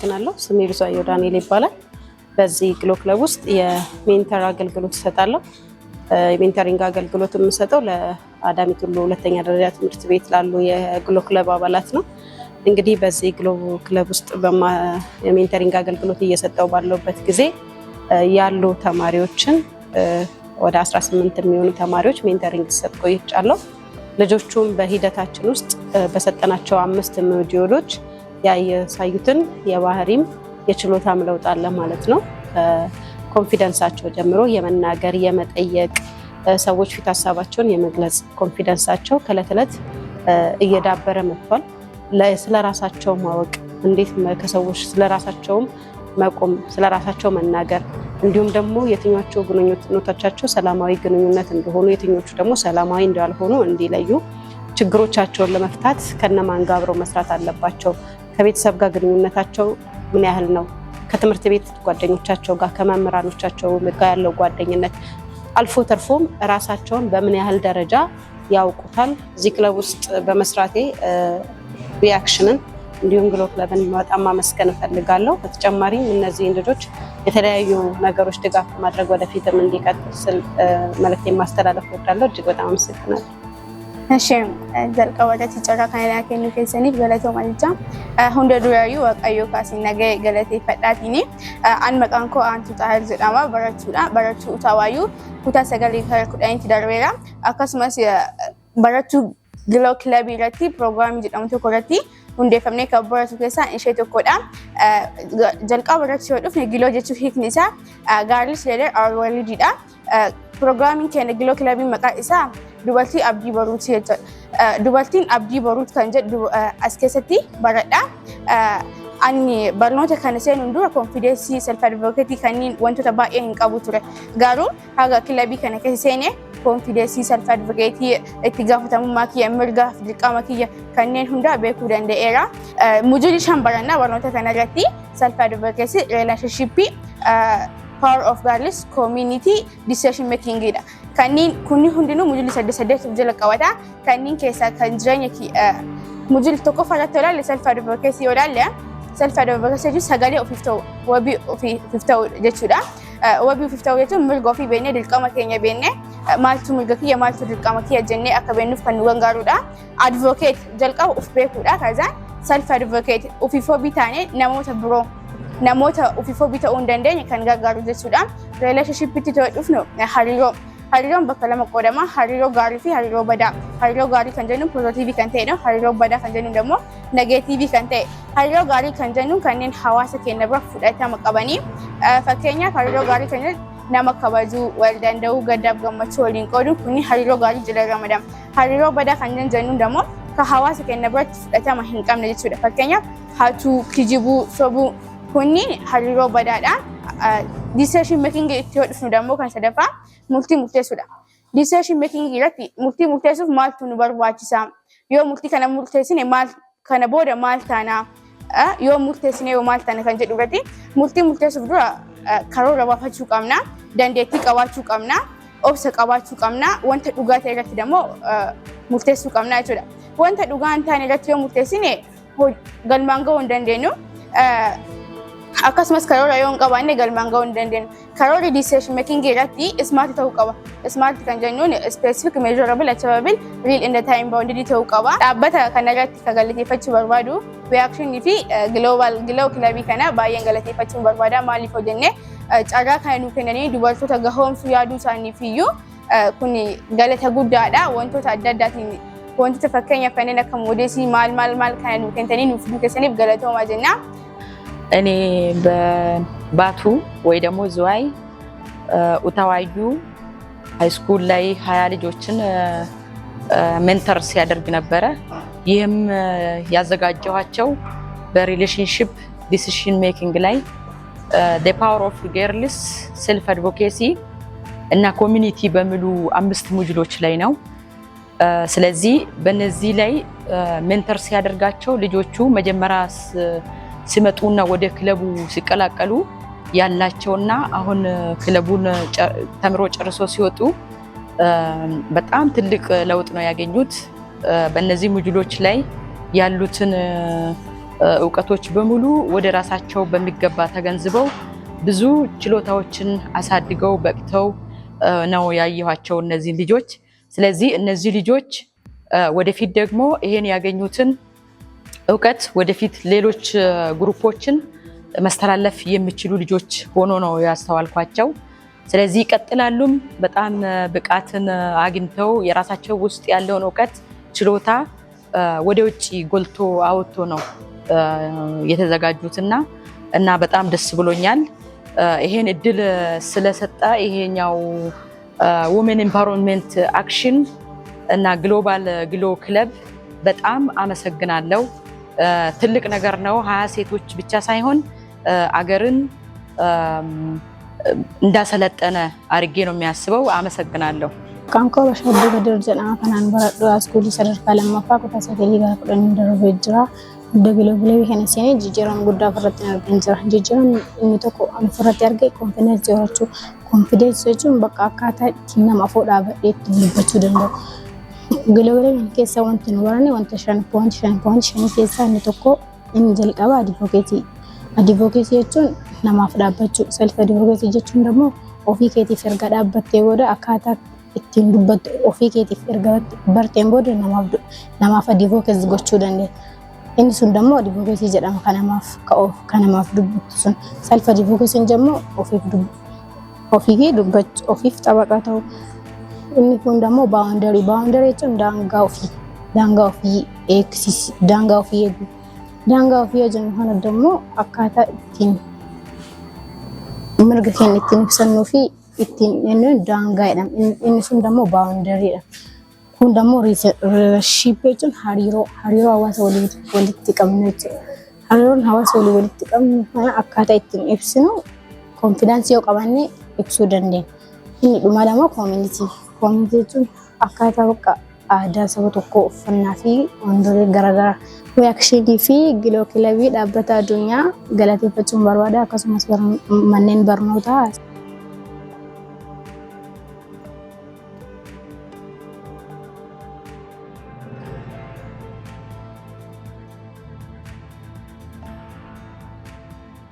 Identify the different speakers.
Speaker 1: አመሰግናለሁ። ስሜ ብዙአየሁ ዳንኤል ይባላል። በዚህ ግሎ ክለብ ውስጥ የሜንተር አገልግሎት እሰጣለሁ። የሜንተሪንግ አገልግሎት የምሰጠው ለአዳሚ ቱሉ ሁለተኛ ደረጃ ትምህርት ቤት ላሉ የግሎ ክለብ አባላት ነው። እንግዲህ በዚህ ግሎ ክለብ ውስጥ የሜንተሪንግ አገልግሎት እየሰጠው ባለውበት ጊዜ ያሉ ተማሪዎችን ወደ 18 የሚሆኑ ተማሪዎች ሜንተሪንግ ሰጥ ቆይቻለሁ። ልጆቹም በሂደታችን ውስጥ በሰጠናቸው 5 ሞጁሎች ያሳዩትን የባህሪም የችሎታም ለውጥ አለ ማለት ነው። ኮንፊደንሳቸው ጀምሮ የመናገር የመጠየቅ ሰዎች ፊት ሀሳባቸውን የመግለጽ ኮንፊደንሳቸው ከዕለት ዕለት እየዳበረ መጥቷል። ስለራሳቸው ማወቅ እንዴት ከሰዎች ስለራሳቸውም መቆም ስለራሳቸው መናገር እንዲሁም ደግሞ የትኞቹ ግንኙነቶቻቸው ሰላማዊ ግንኙነት እንደሆኑ የትኞቹ ደግሞ ሰላማዊ እንዳልሆኑ እንዲለዩ ችግሮቻቸውን ለመፍታት ከነማን ጋር አብረው መስራት አለባቸው፣ ከቤተሰብ ጋር ግንኙነታቸው ምን ያህል ነው፣ ከትምህርት ቤት ጓደኞቻቸው ጋር ከመምህራኖቻቸው ጋር ያለው ጓደኝነት አልፎ ተርፎም ራሳቸውን በምን ያህል ደረጃ ያውቁታል። እዚህ ክለብ ውስጥ በመስራቴ ሪአክሽንን እንዲሁም ግሎ ክለብን በጣም ማመስገን እፈልጋለሁ። በተጨማሪም እነዚህን ልጆች የተለያዩ ነገሮች ድጋፍ ማድረግ ወደፊትም እንዲቀጥል ስል መልእክቴን ማስተላለፍ እወዳለሁ። እጅግ በጣም አመሰግናለሁ።
Speaker 2: እሺ jalqaba ቲቸራ ካይና ከኒ ከሰኒ ገለቶ ማልጃ ሁንደ ዱራዩ ወቀዮ ካሲነገ ገለቴ ፈዳቲኒ አን መቃንኮ አንቱ ጣህል ዘዳማ በረቹ ታዋዩ ኩታ ሰገሊ ከርኩዳይንቲ ደርቤራ አካስማስ በረቹ ግሎ ክለብ ይረቲ ፕሮግራም ጅዳምቶ ኮረቲ hundeeffamnee kan baratu keessaa ishee tokkodha. Jalqaba irratti yoo dhufne giloo jechuun hiikni isaa gaarlis leeder awwaliidha. Pirogiraamiin keenya giloo kilabiin maqaan isaa dubartii abdii baruuti jechuudha. Dubartiin abdii baruuti kan jedhu as keessatti baradha. Ani barnoota kana seenuun dura konfideensii self advocacy kanneen wantoota baay'ee hin qabu ture. Garuu haga kilabii kana keessa seenee konfideensii self advocacy itti gaafatamummaa kiyya mirga dirqama kiyya kanneen hunda beekuu danda'eera. Mujulli shan barannaa barnoota kana irratti self advocacy relationship power of girls community decision making dha. Kanneen kunni hundinuu mujulli 8 jala qabata. Kanneen keessaa kan jireenya mujulli tokko farratti ilaalle self advocacy yoo ilaalle self advocacy jechuun sagalee ofiif ta'u wabii ofiif ta'u jechuudha. Wabii ofiif ta'u jechuun mirga ofii beeknee dirqama keenya beeknee maaltu mirga kiyya maaltu dirqama kiyya jennee akka beeknuuf kan nu gargaarudha. Advocate jalqaba of beekuudha. Kazaan self advocate ofiif wabii taanee namoota ofiif wabii ta'uu hin dandeenye kan gargaaru jechuudha. Relationship itti ta'uu dhufnu hariiroon bakka lama qoodama. Hariiroo gaarii fi hariiroo badaa. Hariiroo gaarii kan jennuun pozitiivii kan ta'edha. Hariiroo badaa kan jennuun immoo negeetiivii kan ta'e. Hariiroo gaarii kan jennuun kanneen hawaasa keenya bira fudhatama qabanii. Fakkeenyaaf hariiroo gaarii kan jennuun nama kabajuu, wal danda'uu, gaddaaf gammachuu waliin qooduun kun hariiroo gaarii jala ramadama. Hariiroo badaa kan jennuun immoo kan hawaasa keenya biratti fudhatama hin qabne jechuudha. Fakkeenyaaf hatuu, kijibuu, sobuu kunni hariiroo badaadha. Decision making itti yoo dhufnu immoo kan sadaffaa murtii murteessuudha. Decision making irratti murtii murteessuuf maaltu nu barbaachisa? Yoo murtii kana murteessine maal kana booda maal taana? Yoo murteessine yoo maal taana kan jedhu irratti murtii murteessuuf dura karoora baafachuu qabna, dandeettii qabaachuu qabna, obsa qabaachuu qabna, wanta dhugaa ta'e irratti immoo murteessuu qabna jechuudha. Wanta dhugaa hin taane irratti yoo murteessine galmaan ga'uu hin dandeenyu. Akkasumas karoora yoo hin qabaanne galmaan ga'uu hin dandeenyu. Karoora decision making irratti smart ta'uu qaba. Smart kan jennuun specific, measurable, achievable, real in the time bounded ta'uu qaba. Dhaabbata kana irratti kan galateeffachuu barbaadu reaction fi global kilabii kana baay'een galateeffachuu barbaada. Maaliif hojjenne carraa kana nuu kennanii dubartoota gahoomsuu yaaduu isaaniif iyyuu kun galata guddaadha. Wantoota adda addaatiin wantoota fakkeenyaaf kanneen akka moodeesii maal kana nuu kennanii nuuf keessaniif galatoomaa jenna.
Speaker 3: እኔ በባቱ ወይ ደግሞ ዝዋይ ኡታዋዩ ሃይስኩል ላይ 20 ልጆችን ሜንተር ሲያደርግ ነበረ። ይህም ያዘጋጀኋቸው በሪሌሽንሺፕ ዲሲዥን ሜኪንግ ላይ the power of girls self advocacy እና ኮሚኒቲ በሚሉ 5 ሞጁሎች ላይ ነው። ስለዚህ በእነዚህ ላይ ሜንተር ሲያደርጋቸው ልጆቹ መጀመሪያ ሲመጡና ወደ ክለቡ ሲቀላቀሉ ያላቸውና አሁን ክለቡን ተምሮ ጨርሶ ሲወጡ በጣም ትልቅ ለውጥ ነው ያገኙት። በእነዚህ ሞጁሎች ላይ ያሉትን እውቀቶች በሙሉ ወደ ራሳቸው በሚገባ ተገንዝበው ብዙ ችሎታዎችን አሳድገው በቅተው ነው ያየኋቸው እነዚህ ልጆች። ስለዚህ እነዚህ ልጆች ወደፊት ደግሞ ይሄን ያገኙትን እውቀት ወደፊት ሌሎች ግሩፖችን ማስተላለፍ የሚችሉ ልጆች ሆኖ ነው ያስተዋልኳቸው። ስለዚህ ይቀጥላሉም በጣም ብቃትን አግኝተው የራሳቸው ውስጥ ያለውን እውቀት ችሎታ ወደ ውጪ ጎልቶ አውጥቶ ነው የተዘጋጁትና እና በጣም ደስ ብሎኛል። ይሄን እድል ስለሰጠ ይሄኛው ወመን ኤምፓወርመንት አክሽን እና ግሎባል ግሎ ክለብ በጣም አመሰግናለሁ። ትልቅ ነገር ነው። 20 ሴቶች ብቻ ሳይሆን አገርን እንዳሰለጠነ አርጌ ነው የሚያስበው። አመሰግናለሁ።
Speaker 4: ካንኮ በሻዱ በድር ጀና ከናን በረዶ አስኩል ሰደርካ ለማፋ ቆታሰ ከሊጋ ቆደን ደረበ ጅራ ደግሎ ብለው ሄነሲኔ ጅጅራን ጉዳ ፈረጥ ያርገን ጅራ ጅጅራን እንተኮ አንፈረጥ ያርገ ኮንፊደንስ ጀም በቃ አካታ ቲና ማፎዳ በእት ልበቹ ደንዶ ግሎበለ ከሰ ወንት ነው ወራኔ ወንተ ሸን ፖንት ሸን ከሰ እንተኮ እንጀልቀባ አድቮኬሲ ጀቹን ነማፍዳበቹ ሰልፍ አድቮኬሲ ጀቹን ደግሞ ኦፊ ኬቲ ፈርጋዳበት ወደ አካታ ittiin dubbattu ofii keetiif erga barteen booda namaaf advocacy gochuu dandeenya. Inni sun dammoo advocacy jedhama kanamaaf dubbattu sun. Self advocacy immoo ofii dubbachuu ofiif xabaqa ta'u. Inni kun dammoo boundary jechuun daangaa ofii eegsisi daangaa ofii eegu. Daangaa ofii jennu kana dammoo akkaataa ittiin mirga keenya ittiin ibsannuu fi ittiin daangaa jedhama. Inni sun dammoo boundary dha. Kun dammoo relationship jechuun hariiroo hawaasa walitti qabnu jechuudha. Hariiroon hawaasa walitti qabnu kana akkaataa ittiin ibsinu confidence yoo qabanne ibsuu dandeenya. Inni dhuma dammoo community jechuun akkaataa bakka aadaa saba tokkoo uffannaa fi wantoota garaagaraa reakshinii fi giloo kilabii dhaabbata addunyaa galateeffachuun barbaada. Akkasumas manneen barnootaa